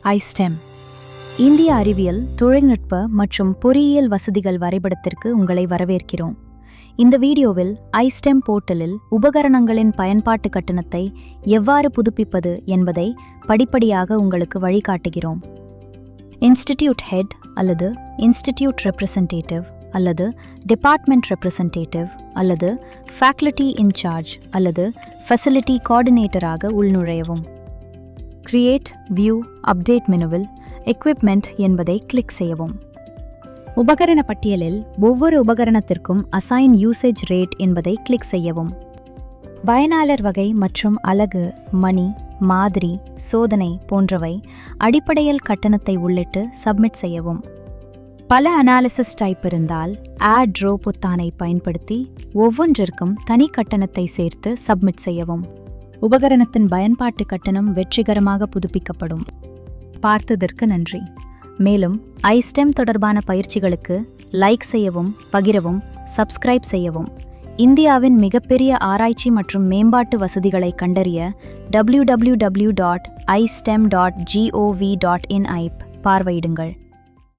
iSTEM இந்திய அறிவியல், தொழில்நுட்ப மற்றும் பொறியியல் வசதிகள் வரைபடத்திற்கு உங்களை வரவேற்கிறோம். இந்த வீடியோவில் iSTEM போர்ட்டலில் உபகரணங்களின் பயன்பாட்டு கட்டணத்தை எவ்வாறு புதுப்பிப்பது என்பதை படிப்படியாக உங்களுக்கு வழிகாட்டுகிறோம். இன்ஸ்டிடியூட் ஹெட் அல்லது இன்ஸ்டிடியூட் ரெப்ரசன்டேட்டிவ் அல்லது டிபார்ட்மெண்ட் ரெப்ரசன்டேட்டிவ் அல்லது ஃபேக்கல்டி இன்சார்ஜ் அல்லது ஃபெசிலிட்டி கோஆர்டினேட்டராக உள்நுழையவும். கிரியேட் வியூ அப்டேட் மெனுவில் எக்விப்மெண்ட் என்பதை கிளிக் செய்யவும். உபகரண பட்டியலில் ஒவ்வொரு உபகரணத்திற்கும் அசைன் யூசேஜ் ரேட் என்பதை கிளிக் செய்யவும். பயனாளர் வகை மற்றும் அலகு, மணி, மாதிரி, சோதனை போன்றவை அடிப்படையில் கட்டணத்தை உள்ளிட்டு சப்மிட் செய்யவும். பல அனாலிசிஸ் டைப் இருந்தால் ஆட் ரோ பொத்தானை பயன்படுத்தி ஒவ்வொன்றிற்கும் தனி கட்டணத்தை சேர்த்து சப்மிட் செய்யவும். உபகரணத்தின் பயன்பாட்டு கட்டணம் வெற்றிகரமாக புதுப்பிக்கப்படும். பார்த்ததற்கு நன்றி. மேலும் iSTEM தொடர்பான பயிற்சிகளுக்கு லைக் செய்யவும், பகிரவும், சப்ஸ்கிரைப் செய்யவும். இந்தியாவின் மிகப்பெரிய ஆராய்ச்சி மற்றும் மேம்பாட்டு வசதிகளை கண்டறிய www.istem.gov.in ஐ பார்வையிடுங்கள்.